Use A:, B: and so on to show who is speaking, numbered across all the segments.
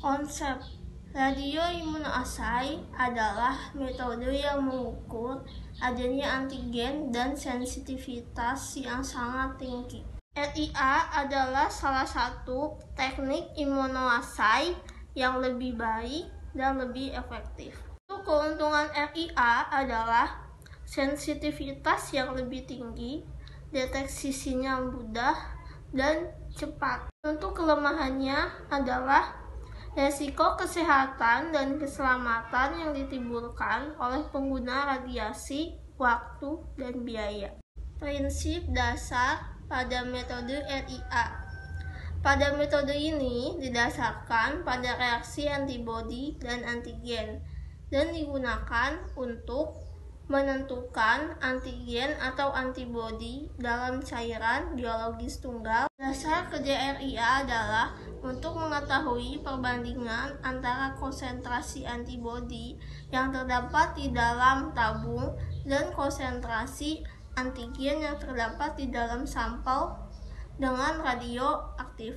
A: Konsep radioimunoasai adalah metode yang mengukur adanya antigen dan sensitivitas yang sangat tinggi. RIA adalah salah satu teknik imunoasai yang lebih baik dan lebih efektif. Untuk keuntungan RIA adalah sensitivitas yang lebih tinggi, deteksi sinyal mudah dan cepat. Untuk kelemahannya adalah resiko kesehatan dan keselamatan yang ditimbulkan oleh pengguna radiasi, waktu, dan biaya. Prinsip dasar pada metode RIA. Pada metode ini didasarkan pada reaksi antibodi dan antigen dan digunakan untuk menentukan antigen atau antibodi dalam cairan biologis tunggal. Dasar kerja RIA adalah untuk mengetahui perbandingan antara konsentrasi antibodi yang terdapat di dalam tabung dan konsentrasi antigen yang terdapat di dalam sampel dengan radioaktif.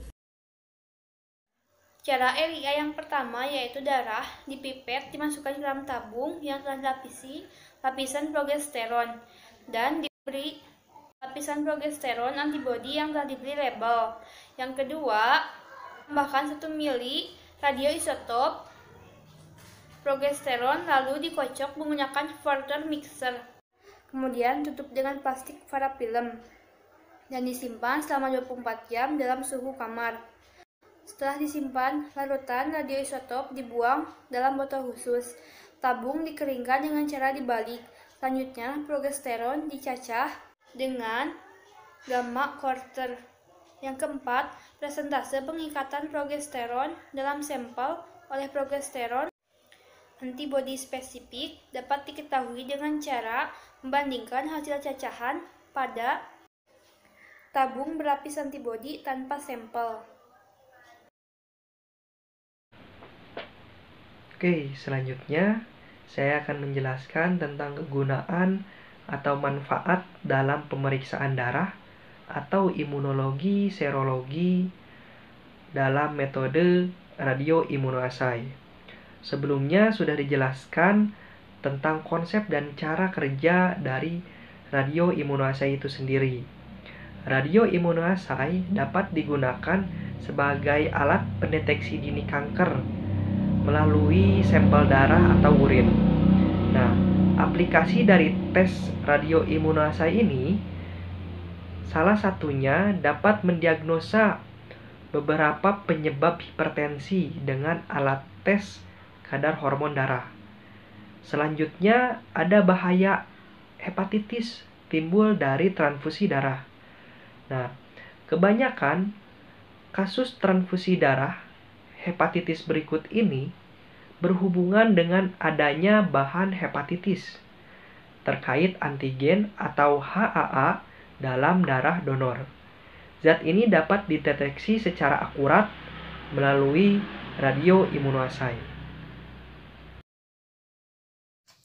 B: Cara RIA yang pertama yaitu darah dipipet dimasukkan ke dalam tabung yang telah dilapisi lapisan progesteron dan diberi lapisan progesteron antibodi yang telah diberi label. Yang kedua, tambahkan 1 mili radioisotop progesteron lalu dikocok menggunakan Porter mixer. Kemudian tutup dengan plastik parafilm dan disimpan selama 24 jam dalam suhu kamar. Setelah disimpan, larutan radioisotop dibuang dalam botol khusus. Tabung dikeringkan dengan cara dibalik. Selanjutnya, progesteron dicacah dengan gamma quarter. Yang keempat, presentase pengikatan progesteron dalam sampel oleh progesteron antibodi spesifik dapat diketahui dengan cara membandingkan hasil cacahan pada tabung berlapis antibodi tanpa sampel.
C: Oke, selanjutnya saya akan menjelaskan tentang kegunaan atau manfaat dalam pemeriksaan darah atau imunologi serologi dalam metode radioimunoasai. Sebelumnya sudah dijelaskan tentang konsep dan cara kerja dari radioimunoasai itu sendiri. Radioimunoasai dapat digunakan sebagai alat pendeteksi dini kanker melalui sampel darah atau urin. Nah, aplikasi dari tes radioimunoasai ini salah satunya dapat mendiagnosa beberapa penyebab hipertensi dengan alat tes kadar hormon darah. Selanjutnya ada bahaya hepatitis timbul dari transfusi darah. Nah, kebanyakan kasus transfusi darah hepatitis berikut ini berhubungan dengan adanya bahan hepatitis terkait antigen atau HAA dalam darah donor. Zat ini dapat dideteksi secara akurat melalui radioimunoasai.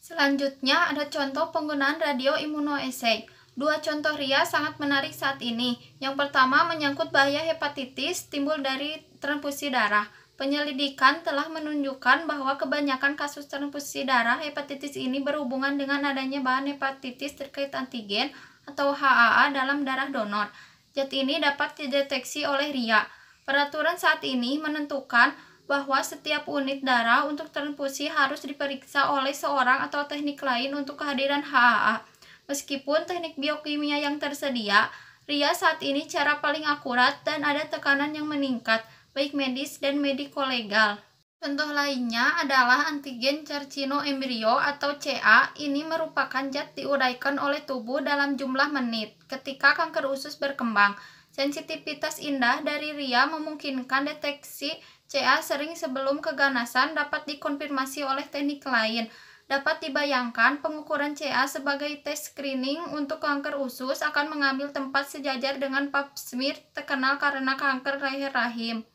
D: Selanjutnya ada contoh penggunaan radioimunoasai. Dua contoh RIA sangat menarik saat ini. Yang pertama menyangkut bahaya hepatitis timbul dari transfusi darah. Penyelidikan telah menunjukkan bahwa kebanyakan kasus transfusi darah hepatitis ini berhubungan dengan adanya bahan hepatitis terkait antigen atau HAA dalam darah donor. Zat ini dapat dideteksi oleh RIA. Peraturan saat ini menentukan bahwa setiap unit darah untuk transfusi harus diperiksa oleh seorang atau teknik lain untuk kehadiran HAA. Meskipun teknik biokimia yang tersedia, RIA saat ini cara paling akurat dan ada tekanan yang meningkat, baik medis dan mediko-legal. Contoh lainnya adalah antigen carcinoembrio atau CA. Ini merupakan zat diuraikan oleh tubuh dalam jumlah menit ketika kanker usus berkembang. Sensitivitas indah dari RIA memungkinkan deteksi CA sering sebelum keganasan dapat dikonfirmasi oleh teknik lain. Dapat dibayangkan pengukuran CA sebagai tes screening untuk kanker usus akan mengambil tempat sejajar dengan pap smear terkenal karena kanker leher rahim.